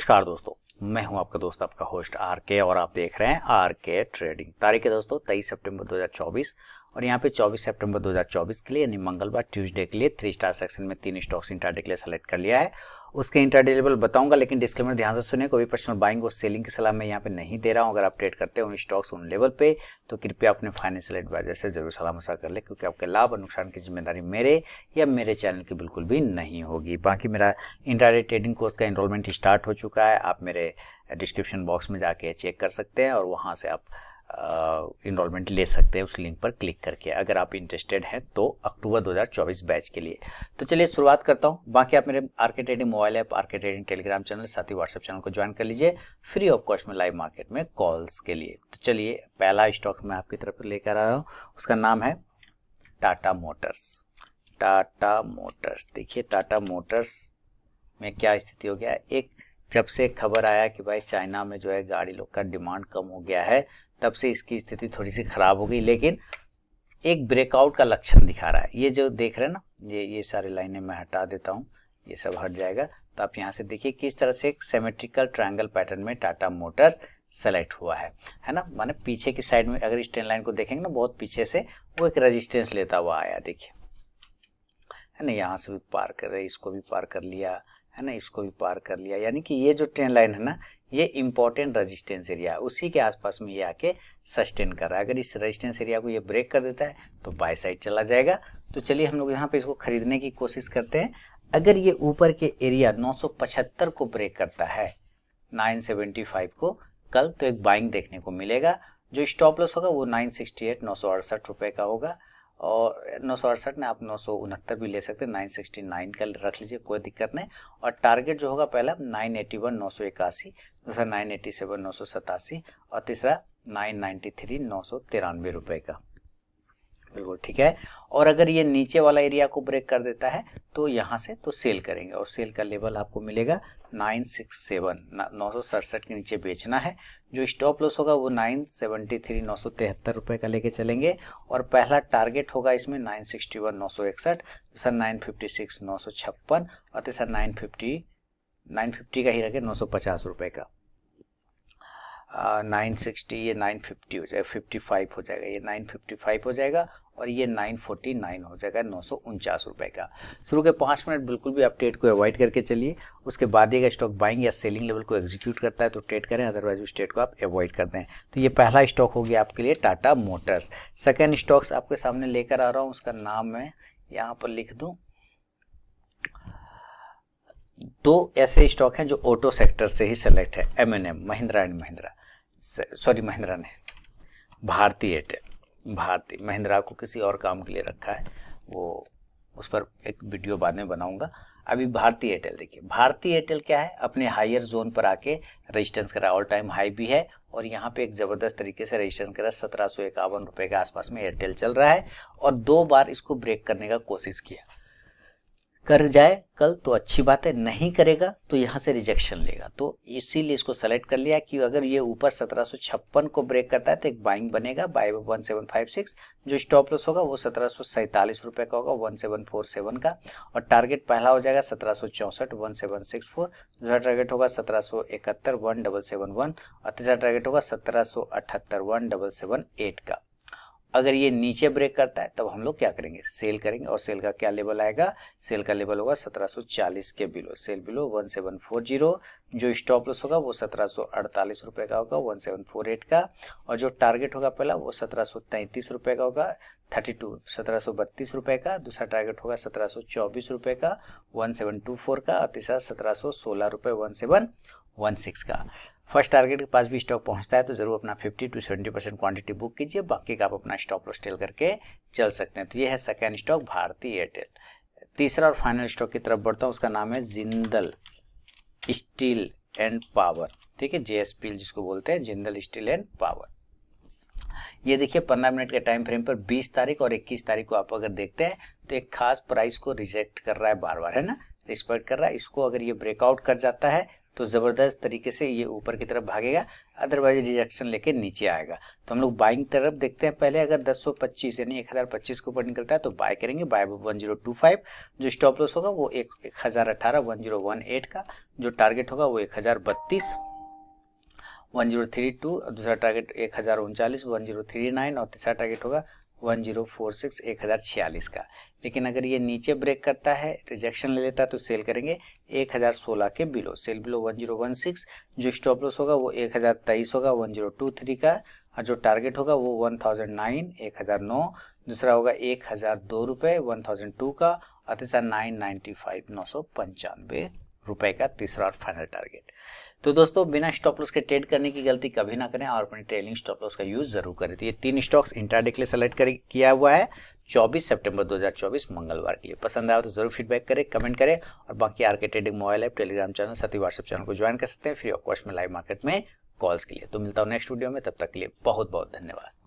नमस्कार दोस्तों, मैं हूं आपका दोस्त आपका होस्ट आर के और आप देख रहे हैं आर के ट्रेडिंग। तारीख है दोस्तों 23 सितंबर 2024 और यहाँ पे 24 सितंबर 2024 के लिए यानी मंगलवार ट्यूसडे के लिए 3 स्टार सेक्शन में 3 स्टॉक्स इंट्राडे के लिए सेलेक्ट कर लिया है। उसके इंट्राडे लेवल बताऊंगा, लेकिन डिस्क्लेमर ध्यान से सुनिए। कोई पर्सनल बाइंग और सेलिंग की सलाह मैं यहाँ पे नहीं दे रहा हूँ। अगर आप ट्रेड करते हैं उन स्टॉक्स उन लेवल पे तो कृपया अपने फाइनेंशियल एडवाइजर से जरूर सलाह मशवरा कर ले, क्योंकि आपके लाभ और नुकसान की जिम्मेदारी मेरे या मेरे चैनल की बिल्कुल भी नहीं होगी। बाकी मेरा इंट्राडे ट्रेडिंग कोर्स का एनरोलमेंट स्टार्ट हो चुका है। आप मेरे डिस्क्रिप्शन बॉक्स में जाके चेक कर सकते हैं और वहाँ से आप इनरोलमेंट ले सकते हैं उस लिंक पर क्लिक करके, अगर आप इंटरेस्टेड हैं तो अक्टूबर 2024 बैच के लिए। तो चलिए शुरुआत करता हूं। बाकी आप मेरे RK trading mobile app, RK trading Telegram channel, साथ ही व्हाट्सएप चैनल को ज्वाइन कर लीजिए फ्री ऑफ कॉस्ट में लाइव मार्केट में कॉल्स के लिए। तो चलिए पहला स्टॉक मैं आपकी तरफ लेकर आ रहा हूँ, उसका नाम है टाटा मोटर्स। टाटा मोटर्स, देखिए टाटा मोटर्स में क्या स्थिति हो गया है। एक जब से खबर आया कि भाई चाइना में जो है गाड़ी लोग का डिमांड कम हो गया है, तब से इसकी स्थिति थोड़ी सी खराब हो गई, लेकिन एक ब्रेकआउट का लक्षण दिखा रहा है। ये जो देख रहे हैं ना, ये सारी लाइनें मैं हटा देता हूँ, ये सब हट जाएगा। तो आप यहाँ से देखिए किस तरह से एक सिमेट्रिकल ट्रायंगल पैटर्न में टाटा मोटर्स सेलेक्ट हुआ है ना। माने पीछे की साइड में अगर इस ट्रेंड लाइन को देखेंगे ना, बहुत पीछे से वो एक रेजिस्टेंस लेता हुआ आया, देखिए है ना। यहाँ से भी पार कर रहे, इसको भी पार कर लिया है ना, इसको भी पार कर लिया। यानी कि ये जो ट्रेंड लाइन है ना, ये इंपॉर्टेंट रेजिस्टेंस एरिया है, उसी के आसपास में ये आके सस्टेन कर रहा है। अगर इस रेजिस्टेंस एरिया को ये ब्रेक कर देता है तो बाय साइड चला जाएगा। तो चलिए हम लोग यहाँ पे इसको खरीदने की कोशिश करते हैं। अगर ये ऊपर के एरिया 975 को ब्रेक करता है 975 को कल, तो एक बाइंग देखने को मिलेगा। जो स्टॉप लॉस होगा वो 968 968 रुपए का होगा, और 968 ने आप 969 भी ले सकते हैं, 969 का रख लीजिए, कोई दिक्कत नहीं। और टारगेट जो होगा पहला 981 981, दूसरा 987 987 और तीसरा 993 993 रुपए का। बिल्कुल ठीक है। और अगर ये नीचे वाला एरिया को ब्रेक कर देता है तो यहाँ से तो सेल करेंगे, और सेल का लेवल आपको मिलेगा 967 967 के नीचे बेचना है। जो स्टॉप लॉस होगा वो 973 973 रुपए का लेके चलेंगे, और पहला टारगेट होगा इसमें 961 961, दूसरा 956 956 और तीसरा 950 का ही रखे 950 रुपए का। 960 ये 950 हो जाएगा, 55 हो जाएगा, ये 955 हो जाएगा, और ये 949 हो जाएगा 949 रुपए का। शुरू के 5 मिनट बिल्कुल भी आप ट्रेड को अवॉइड करके चलिए। उसके बाद ये स्टॉक बाइंग या सेलिंग लेवल को एग्जीक्यूट करता है तो ट्रेड करें, अदरवाइज उस ट्रेड को आप अवॉइड कर दें। तो ये पहला स्टॉक हो गया आपके लिए टाटा मोटर्स। सेकेंड स्टॉक्स आपके सामने लेकर आ रहा हूँ, उसका नाम मैं यहाँ पर लिख दूँ। दो ऐसे स्टॉक हैं जो ऑटो सेक्टर से ही सेलेक्ट है, M&M, Mahindra and Mahindra, sorry Mahindra ने भारती एयरटेल। भारती महिंद्रा को किसी और काम के लिए रखा है, वो उस पर एक वीडियो बाद में बनाऊंगा। अभी भारती एयरटेल देखिए, भारती एयरटेल क्या है, अपने हायर जोन पर आके रेजिस्टेंस करा, ऑल टाइम हाई भी है, और यहाँ पे एक जबरदस्त तरीके से रेजिस्टेंस करा, 1751 रुपए के आसपास में एयरटेल चल रहा है, और 2 बार इसको ब्रेक करने का कोशिश किया। कर जाए कल तो अच्छी बात है, नहीं करेगा तो यहाँ से रिजेक्शन लेगा। तो इसीलिए इसको सेलेक्ट कर लिया कि अगर ये ऊपर 1756 को ब्रेक करता है तो एक बाइंग बनेगा, बाय 1756। जो स्टॉप लॉस होगा वो 1747 रुपए का होगा, 1747 का, और टारगेट पहला हो जाएगा 1764 1764, दूसरा टारगेट होगा 1771 1771 और तीसरा टारगेट होगा 1778 1778 का। अगर ये नीचे ब्रेक करता है तब हम लोग क्या करेंगे, सेल करेंगे, और सेल का क्या लेवल आएगा, सेल का लेवल होगा 1740 के बिलो, सेल बिलो 1740। जो स्टॉप लॉस होगा वो 1748 रुपए का होगा, 1748 का, और जो टारगेट होगा पहला वो 1733 रुपए का होगा, 1732 रुपए का, दूसरा टारगेट होगा 1724 रुपए का, 1724 का, और तीसरा 1716 रुपए 1716 का। फर्स्ट टारगेट के पास भी स्टॉक पहुंचता है तो जरूर अपना 50 to 70% क्वांटिटी बुक कीजिए, बाकी का आप अपना स्टॉप लॉस टेल करके चल सकते हैं। तो ये है सेकेंड स्टॉक भारती एयरटेल। तीसरा और फाइनल स्टॉक की तरफ बढ़ता हूं, उसका नाम है जिंदल स्टील एंड पावर। ठीक है, JSPL जिसको बोलते हैं, जिंदल स्टील एंड पावर। ये देखिए 15 मिनट के टाइम फ्रेम पर 20 तारीख और 21 तारीख को आप अगर देखते हैं तो एक खास प्राइस को रिजेक्ट कर रहा है, बार बार है ना, रिस्पेक्ट कर रहा है। इसको अगर ये ब्रेकआउट कर जाता है तो ज़बरदस्त तरीके से ये ऊपर की तरफ भागेगा, अदरवाइज रिजेक्शन लेके नीचे आएगा। तो हम लोग बाइंग तरफ देखते हैं पहले। अगर 1025 यानी 1025 के ऊपर निकलता है तो बाय करेंगे, बाय 1025। जो स्टॉप लॉस होगा वो 1018 1018 का, जो टारगेट होगा वो 1032 1032, दूसरा टारगेट 1039 1039 और तीसरा टारगेट होगा 1046 1046 का। लेकिन अगर ये नीचे ब्रेक करता है, रिजेक्शन ले लेता है, तो सेल करेंगे 1016 के बिलो, सेल बिलो 1016। जो स्टॉप लॉस होगा वो 1023 होगा 1023 का, और जो टारगेट होगा वो 1009 1009, दूसरा होगा 1002 रुपये 1002 का, और तीसरा 995 995 रुपए का तीसरा और फाइनल टारगेट। तो दोस्तों बिना स्टॉप लॉस के ट्रेड करने की गलती कभी ना करें और अपने ट्रेलिंग स्टॉप लॉस का यूज जरूर करें। तो ये 3 स्टॉक्स इंट्राडे के लिए सेलेक्ट किया हुआ है 24 सितंबर 2024 मंगलवार के लिए। पसंद आया तो जरूर फीडबैक करें, कमेंट करें, और बाकी RK trading mobile app, Telegram channel, साथ ही व्हाट्सएप चैनल को ज्वाइन कर सकते हैं फ्री ऑफ कॉस्ट में लाइव मार्केट में कॉल्स के लिए। तो मिलता हूँ नेक्स्ट वीडियो में, तब तक के लिए बहुत बहुत धन्यवाद।